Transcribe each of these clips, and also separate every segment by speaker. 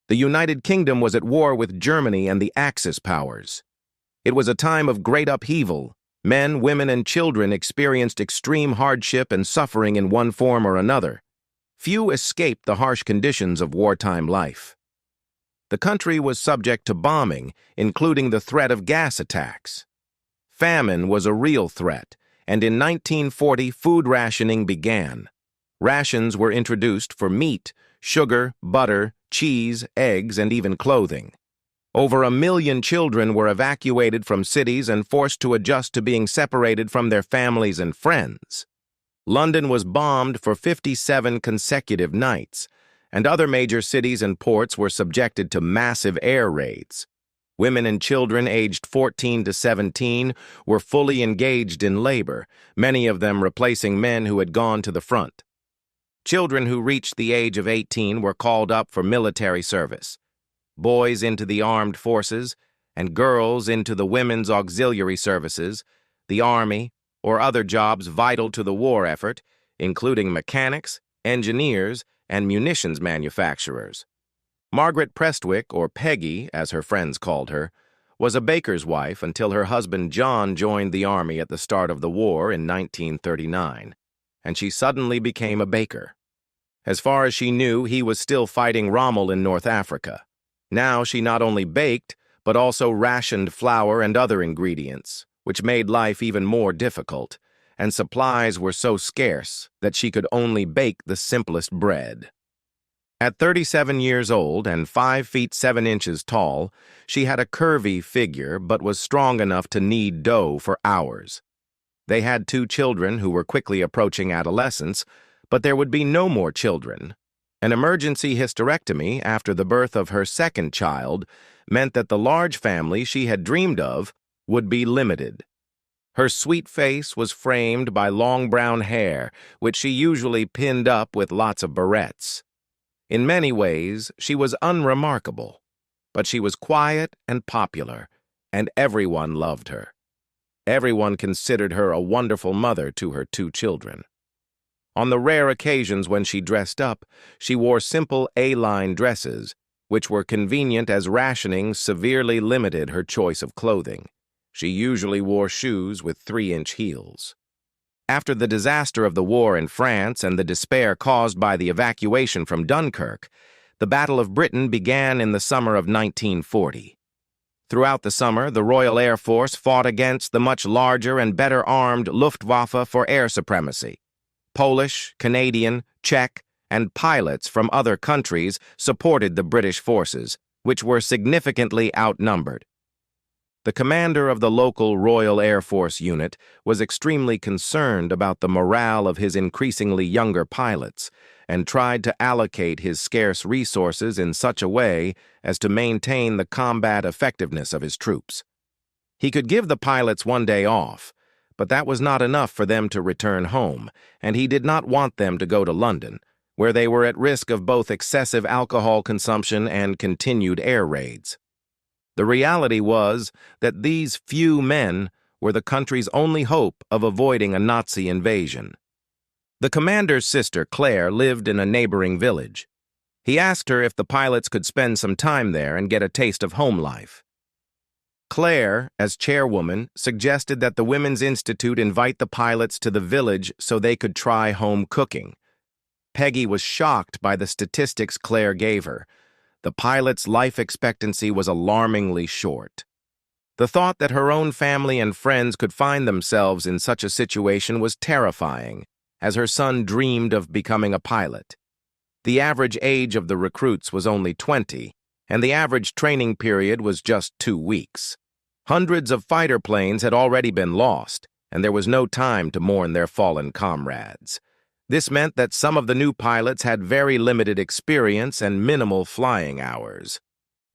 Speaker 1: The United Kingdom was at war with Germany and the Axis powers. It was a time of great upheaval. Men, women, and children experienced extreme hardship and suffering in one form or another. Few escaped the harsh conditions of wartime life. The country was subject to bombing, including the threat of gas attacks. Famine was a real threat, and in 1940 food rationing began. Rations were introduced for meat, sugar, butter, cheese, eggs, and even clothing. Over 1 million children were evacuated from cities and forced to adjust to being separated from their families and friends. London was bombed for 57 consecutive nights, and other major cities and ports were subjected to massive air raids. Women and children aged 14 to 17 were fully engaged in labor, many of them replacing men who had gone to the front. Children who reached the age of 18 were called up for military service. Boys into the armed forces, and girls into the women's auxiliary services, the army, or other jobs vital to the war effort, including mechanics, engineers, and munitions manufacturers. Margaret Prestwick, or Peggy, as her friends called her, was a baker's wife until her husband John joined the army at the start of the war in 1939, and she suddenly became a baker. As far as she knew, he was still fighting Rommel in North Africa. Now she not only baked, but also rationed flour and other ingredients, which made life even more difficult, and supplies were so scarce that she could only bake the simplest bread. At 37 years old and 5 feet 7 inches tall, she had a curvy figure but was strong enough to knead dough for hours. They had 2 children who were quickly approaching adolescence, but there would be no more children. An emergency hysterectomy after the birth of her second child meant that the large family she had dreamed of would be limited. Her sweet face was framed by long brown hair, which she usually pinned up with lots of barrettes. In many ways, she was unremarkable, but she was quiet and popular, and everyone loved her. Everyone considered her a wonderful mother to her 2 children. On the rare occasions when she dressed up, she wore simple A-line dresses, which were convenient as rationing severely limited her choice of clothing. She usually wore shoes with 3-inch heels. After the disaster of the war in France and the despair caused by the evacuation from Dunkirk, the Battle of Britain began in the summer of 1940. Throughout the summer, the Royal Air Force fought against the much larger and better armed Luftwaffe for air supremacy. Polish, Canadian, Czech, and pilots from other countries supported the British forces, which were significantly outnumbered. The commander of the local Royal Air Force unit was extremely concerned about the morale of his increasingly younger pilots and tried to allocate his scarce resources in such a way as to maintain the combat effectiveness of his troops. He could give the pilots 1 day off, but that was not enough for them to return home, and he did not want them to go to London, where they were at risk of both excessive alcohol consumption and continued air raids. The reality was that these few men were the country's only hope of avoiding a Nazi invasion. The commander's sister, Claire, lived in a neighboring village. He asked her if the pilots could spend some time there and get a taste of home life. Claire, as chairwoman, suggested that the Women's Institute invite the pilots to the village so they could try home cooking. Peggy was shocked by the statistics Claire gave her. The pilots' life expectancy was alarmingly short. The thought that her own family and friends could find themselves in such a situation was terrifying, as her son dreamed of becoming a pilot. The average age of the recruits was only 20, and the average training period was just 2 weeks. Hundreds of fighter planes had already been lost, and there was no time to mourn their fallen comrades. This meant that some of the new pilots had very limited experience and minimal flying hours.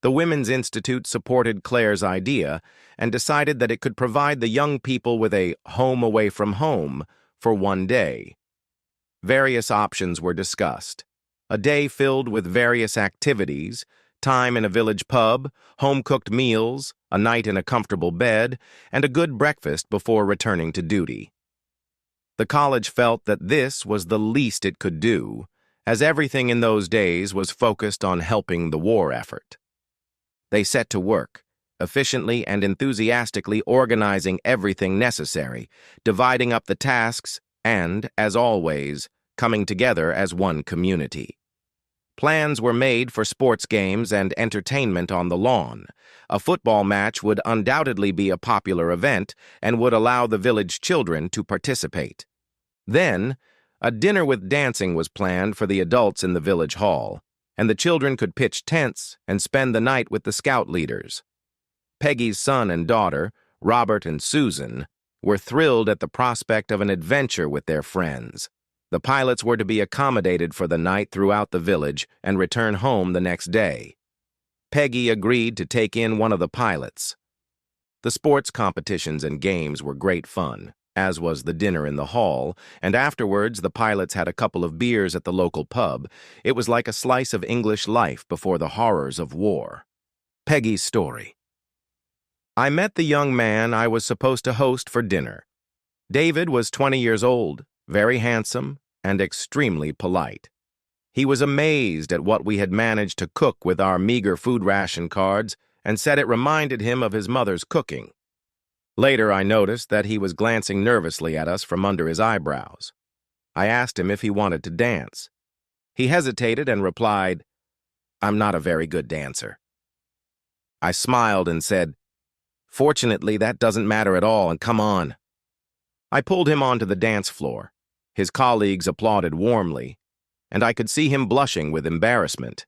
Speaker 1: The Women's Institute supported Claire's idea and decided that it could provide the young people with a home away from home for 1 day. Various options were discussed. A day filled with various activities, time in a village pub, home-cooked meals, a night in a comfortable bed, and a good breakfast before returning to duty. The college felt that this was the least it could do, as everything in those days was focused on helping the war effort. They set to work, efficiently and enthusiastically organizing everything necessary, dividing up the tasks, and, as always, coming together as one community. Plans were made for sports games and entertainment on the lawn. A football match would undoubtedly be a popular event and would allow the village children to participate. Then, a dinner with dancing was planned for the adults in the village hall, and the children could pitch tents and spend the night with the scout leaders. Peggy's son and daughter, Robert and Susan, were thrilled at the prospect of an adventure with their friends. The pilots were to be accommodated for the night throughout the village and return home the next day. Peggy agreed to take in one of the pilots. The sports competitions and games were great fun, as was the dinner in the hall, and afterwards the pilots had a couple of beers at the local pub. It was like a slice of English life before the horrors of war. Peggy's story. I met the young man I was supposed to host for dinner. David was 20 years old, very handsome, and extremely polite. He was amazed at what we had managed to cook with our meager food ration cards and said it reminded him of his mother's cooking. Later, I noticed that he was glancing nervously at us from under his eyebrows. I asked him if he wanted to dance. He hesitated and replied, "I'm not a very good dancer." I smiled and said, "Fortunately, that doesn't matter at all, and come on." I pulled him onto the dance floor. His colleagues applauded warmly, and I could see him blushing with embarrassment.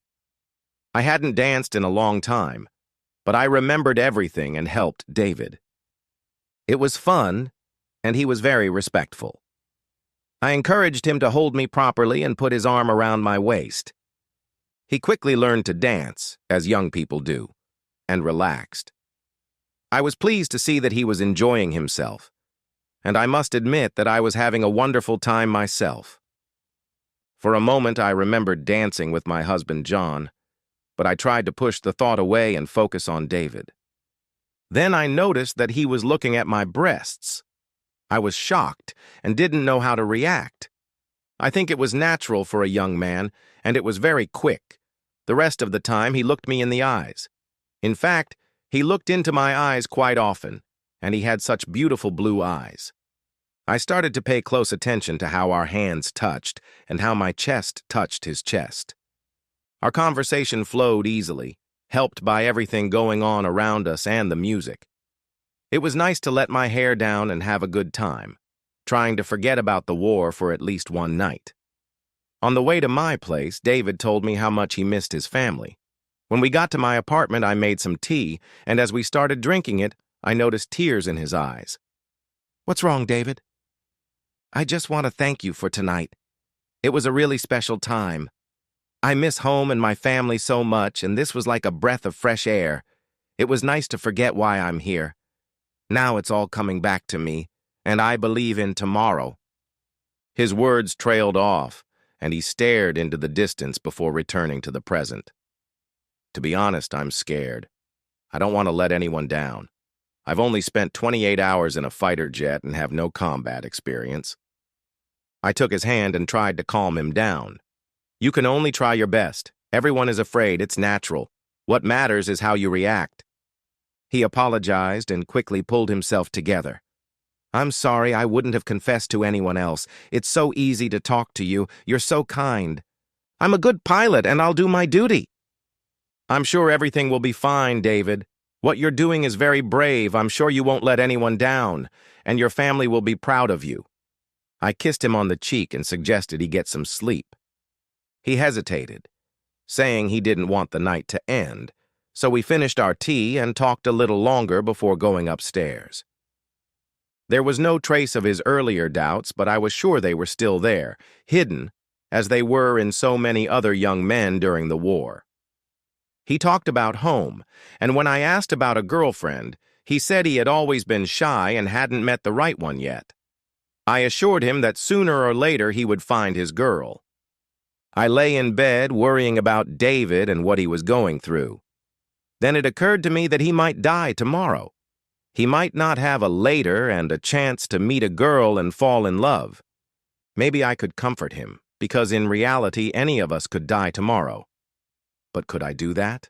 Speaker 1: I hadn't danced in a long time, but I remembered everything and helped David. It was fun, and he was very respectful. I encouraged him to hold me properly and put his arm around my waist. He quickly learned to dance, as young people do, and relaxed. I was pleased to see that he was enjoying himself, and I must admit that I was having a wonderful time myself. For a moment, I remembered dancing with my husband, John, but I tried to push the thought away and focus on David. Then I noticed that he was looking at my breasts. I was shocked and didn't know how to react. I think it was natural for a young man, and it was very quick. The rest of the time, he looked me in the eyes. In fact, he looked into my eyes quite often, and he had such beautiful blue eyes. I started to pay close attention to how our hands touched and how my chest touched his chest. Our conversation flowed easily, helped by everything going on around us and the music. It was nice to let my hair down and have a good time, trying to forget about the war for at least one night. On the way to my place, David told me how much he missed his family. When we got to my apartment, I made some tea, and as we started drinking it, I noticed tears in his eyes. "What's wrong, David?" "I just want to thank you for tonight. It was a really special time. I miss home and my family so much, and this was like a breath of fresh air. It was nice to forget why I'm here. Now it's all coming back to me, and I believe in tomorrow." His words trailed off, and he stared into the distance before returning to the present. To be honest, I'm scared. I don't want to let anyone down. I've only spent 28 hours in a fighter jet and have no combat experience. I took his hand and tried to calm him down. "You can only try your best. Everyone is afraid. It's natural. What matters is how you react." He apologized and quickly pulled himself together. "I'm sorry, I wouldn't have confessed to anyone else. It's so easy to talk to you. You're so kind. I'm a good pilot and I'll do my duty." "I'm sure everything will be fine, David. What you're doing is very brave. I'm sure you won't let anyone down, and your family will be proud of you." I kissed him on the cheek and suggested he get some sleep. He hesitated, saying he didn't want the night to end, so we finished our tea and talked a little longer before going upstairs. There was no trace of his earlier doubts, but I was sure they were still there, hidden, as they were in so many other young men during the war. He talked about home, and when I asked about a girlfriend, he said he had always been shy and hadn't met the right one yet. I assured him that sooner or later he would find his girl. I lay in bed worrying about David and what he was going through. Then it occurred to me that he might die tomorrow. He might not have a later and a chance to meet a girl and fall in love. Maybe I could comfort him, because in reality any of us could die tomorrow. But could I do that?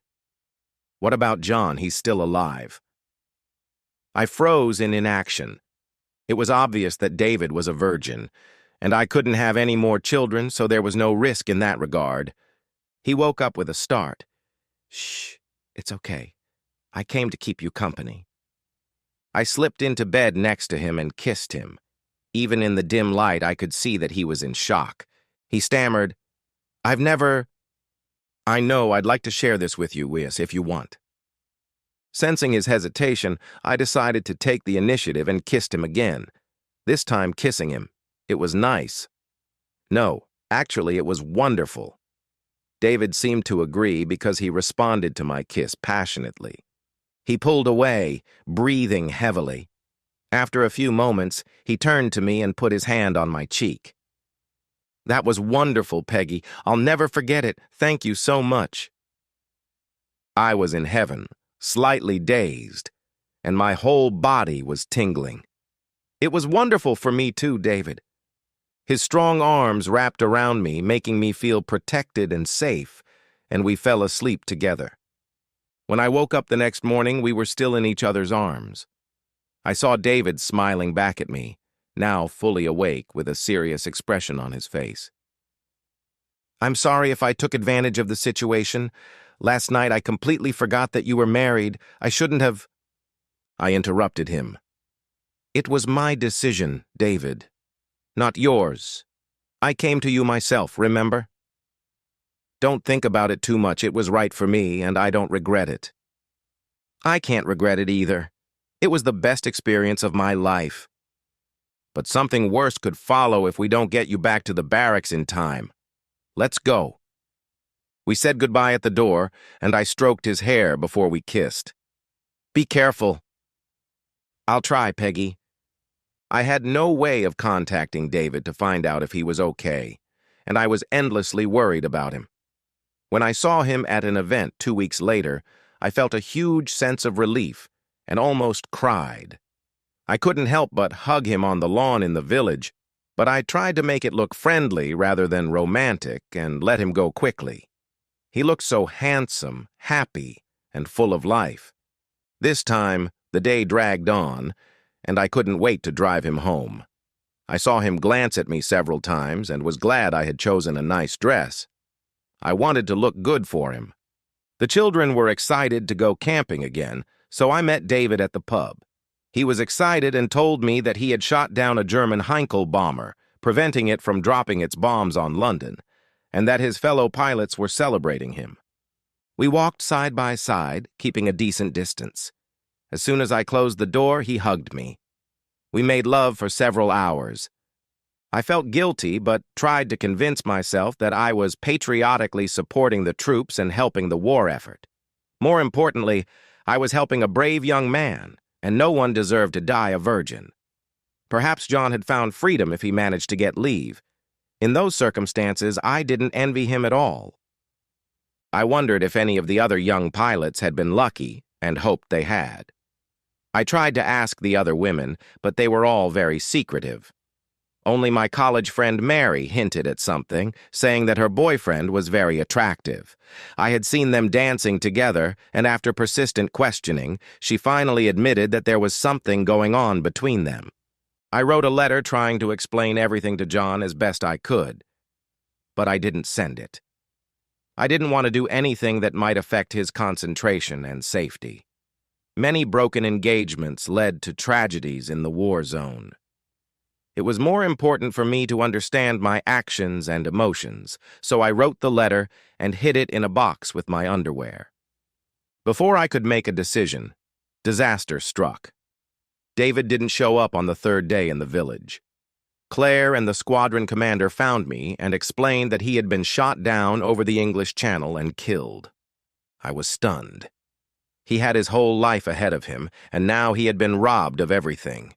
Speaker 1: What about John? He's still alive. I froze in inaction. It was obvious that David was a virgin, and I couldn't have any more children, so there was no risk in that regard. He woke up with a start. "Shh, it's okay. I came to keep you company." I slipped into bed next to him and kissed him. Even in the dim light, I could see that he was in shock. He stammered, "I've never—" "I know, I'd like to share this with you, Wias, if you want." Sensing his hesitation, I decided to take the initiative and kissed him again. This time kissing him. It was nice. No, actually, it was wonderful. David seemed to agree because he responded to my kiss passionately. He pulled away, breathing heavily. After a few moments, he turned to me and put his hand on my cheek. "That was wonderful, Peggy. I'll never forget it. Thank you so much." I was in heaven, slightly dazed, and my whole body was tingling. It was wonderful for me too, David. His strong arms wrapped around me, making me feel protected and safe, and we fell asleep together. When I woke up the next morning, we were still in each other's arms. I saw David smiling back at me, now fully awake with a serious expression on his face. "I'm sorry if I took advantage of the situation. Last night I completely forgot that you were married. I shouldn't have—" I interrupted him. "It was my decision, David, not yours. I came to you myself, remember? Don't think about it too much. It was right for me, and I don't regret it." "I can't regret it either. It was the best experience of my life. But something worse could follow if we don't get you back to the barracks in time. Let's go." We said goodbye at the door, and I stroked his hair before we kissed. "Be careful." "I'll try, Peggy." I had no way of contacting David to find out if he was okay, and I was endlessly worried about him. When I saw him at an event 2 weeks later, I felt a huge sense of relief and almost cried. I couldn't help but hug him on the lawn in the village, but I tried to make it look friendly rather than romantic and let him go quickly. He looked so handsome, happy, and full of life. This time, the day dragged on, and I couldn't wait to drive him home. I saw him glance at me several times and was glad I had chosen a nice dress. I wanted to look good for him. The children were excited to go camping again, so I met David at the pub. He was excited and told me that he had shot down a German Heinkel bomber, preventing it from dropping its bombs on London, and that his fellow pilots were celebrating him. We walked side by side, keeping a decent distance. As soon as I closed the door, he hugged me. We made love for several hours. I felt guilty, but tried to convince myself that I was patriotically supporting the troops and helping the war effort. More importantly, I was helping a brave young man, and no one deserved to die a virgin. Perhaps John had found freedom if he managed to get leave. In those circumstances, I didn't envy him at all. I wondered if any of the other young pilots had been lucky, and hoped they had. I tried to ask the other women, but they were all very secretive. Only my college friend Mary hinted at something, saying that her boyfriend was very attractive. I had seen them dancing together, and after persistent questioning, she finally admitted that there was something going on between them. I wrote a letter trying to explain everything to John as best I could, but I didn't send it. I didn't want to do anything that might affect his concentration and safety. Many broken engagements led to tragedies in the war zone. It was more important for me to understand my actions and emotions, so I wrote the letter and hid it in a box with my underwear. Before I could make a decision, disaster struck. David didn't show up on the third day in the village. Claire and the squadron commander found me and explained that he had been shot down over the English Channel and killed. I was stunned. He had his whole life ahead of him, and now he had been robbed of everything.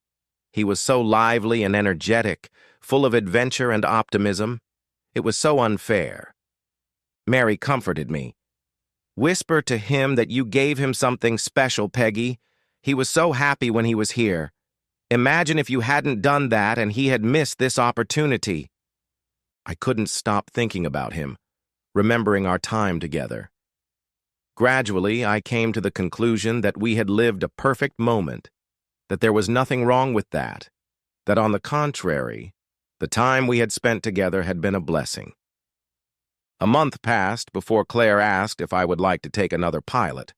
Speaker 1: He was so lively and energetic, full of adventure and optimism. It was so unfair. Mary comforted me. "Whisper to him that you gave him something special, Peggy. He was so happy when he was here. Imagine if you hadn't done that and he had missed this opportunity." I couldn't stop thinking about him, remembering our time together. Gradually, I came to the conclusion that we had lived a perfect moment, that there was nothing wrong with that on the contrary, the time we had spent together had been a blessing. A month passed before Claire asked if I would like to take another pilot.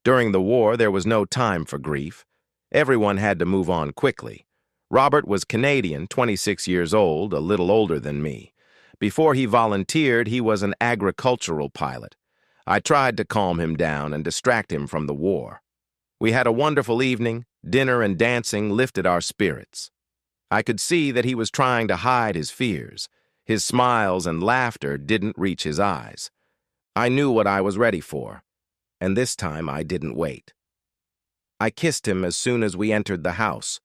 Speaker 1: During the war, there was no time for grief. Everyone had to move on quickly. Robert was Canadian, 26 years old, a little older than me. Before he volunteered, he was an agricultural pilot. I tried to calm him down and distract him from the war. We had a wonderful evening. Dinner and dancing lifted our spirits. I could see that he was trying to hide his fears. His smiles and laughter didn't reach his eyes. I knew what I was ready for, and this time I didn't wait. I kissed him as soon as we entered the house,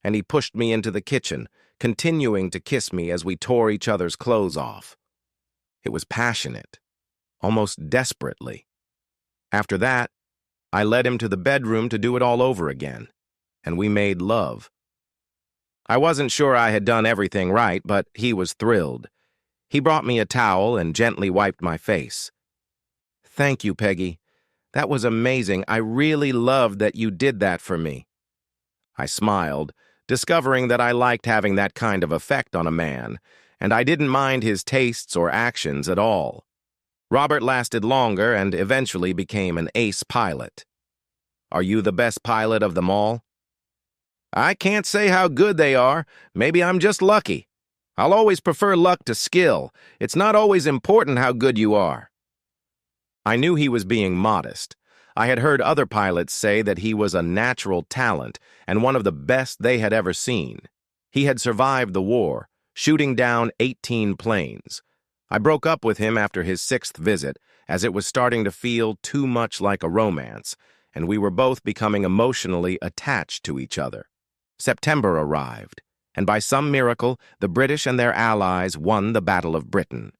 Speaker 1: and he pushed me into the kitchen, continuing to kiss me as we tore each other's clothes off. It was passionate, almost desperately. After that, I led him to the bedroom to do it all over again, and we made love. I wasn't sure I had done everything right, but he was thrilled. He brought me a towel and gently wiped my face. "Thank you, Peggy. That was amazing. I really loved that you did that for me." I smiled, discovering that I liked having that kind of effect on a man, and I didn't mind his tastes or actions at all. Robert lasted longer and eventually became an ace pilot. "Are you the best pilot of them all?" "I can't say how good they are. Maybe I'm just lucky. I'll always prefer luck to skill. It's not always important how good you are." I knew he was being modest. I had heard other pilots say that he was a natural talent and one of the best they had ever seen. He had survived the war, shooting down 18 planes. I broke up with him after his 6th visit, as it was starting to feel too much like a romance, and we were both becoming emotionally attached to each other. September arrived, and by some miracle, the British and their allies won the Battle of Britain.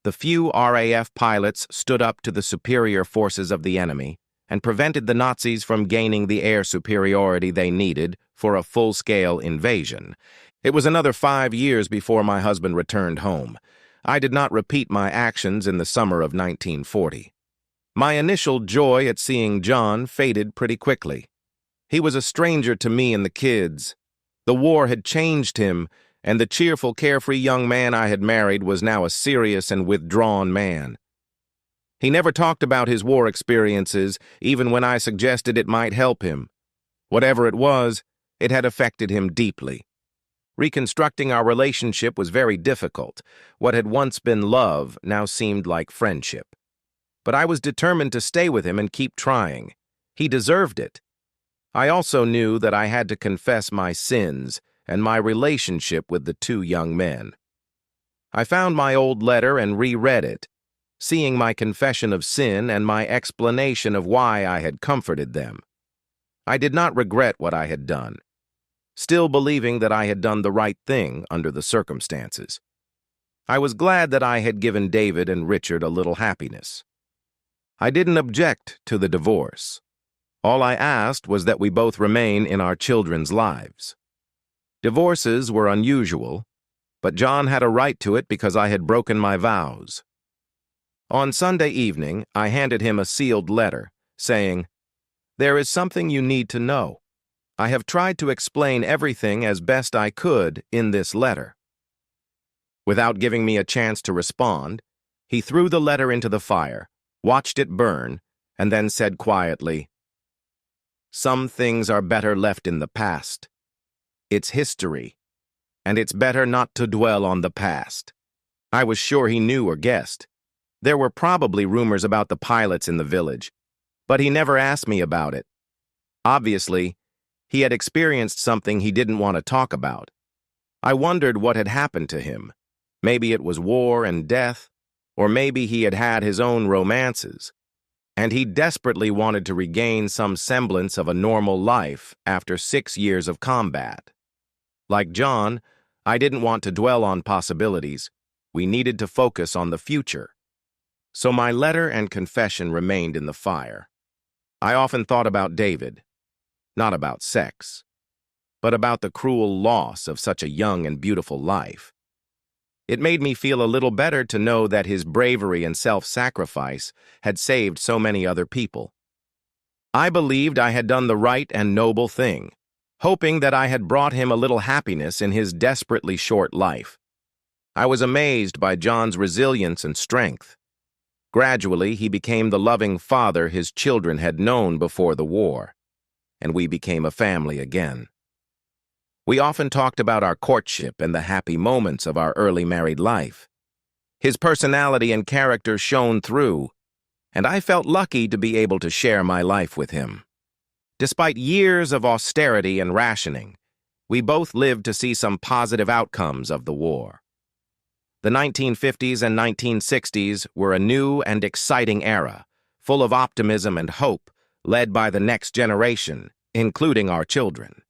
Speaker 1: The few RAF pilots stood up to the superior forces of the enemy and prevented the Nazis from gaining the air superiority they needed for a full-scale invasion. It was another 5 years before my husband returned home. I did not repeat my actions in the summer of 1940. My initial joy at seeing John faded pretty quickly. He was a stranger to me and the kids. The war had changed him, and the cheerful, carefree young man I had married was now a serious and withdrawn man. He never talked about his war experiences, even when I suggested it might help him. Whatever it was, it had affected him deeply. Reconstructing our relationship was very difficult. What had once been love now seemed like friendship. But I was determined to stay with him and keep trying. He deserved it. I also knew that I had to confess my sins and my relationship with the two young men. I found my old letter and reread it, seeing my confession of sin and my explanation of why I had comforted them. I did not regret what I had done, still believing that I had done the right thing under the circumstances. I was glad that I had given David and Richard a little happiness. I didn't object to the divorce. All I asked was that we both remain in our children's lives. Divorces were unusual, but John had a right to it because I had broken my vows. On Sunday evening, I handed him a sealed letter, saying, "There is something you need to know. I have tried to explain everything as best I could in this letter." Without giving me a chance to respond, he threw the letter into the fire, watched it burn, and then said quietly, "Some things are better left in the past. It's history, and it's better not to dwell on the past." I was sure he knew or guessed. There were probably rumors about the pilots in the village, but he never asked me about it. Obviously, he had experienced something he didn't want to talk about. I wondered what had happened to him. Maybe it was war and death, or maybe he had had his own romances, and he desperately wanted to regain some semblance of a normal life after 6 years of combat. Like John, I didn't want to dwell on possibilities. We needed to focus on the future. So my letter and confession remained in the fire. I often thought about David, not about sex, but about the cruel loss of such a young and beautiful life. It made me feel a little better to know that his bravery and self-sacrifice had saved so many other people. I believed I had done the right and noble thing, hoping that I had brought him a little happiness in his desperately short life. I was amazed by John's resilience and strength. Gradually, he became the loving father his children had known before the war, and we became a family again. We often talked about our courtship and the happy moments of our early married life. His personality and character shone through, and I felt lucky to be able to share my life with him. Despite years of austerity and rationing, we both lived to see some positive outcomes of the war. The 1950s and 1960s were a new and exciting era, full of optimism and hope, led by the next generation, including our children.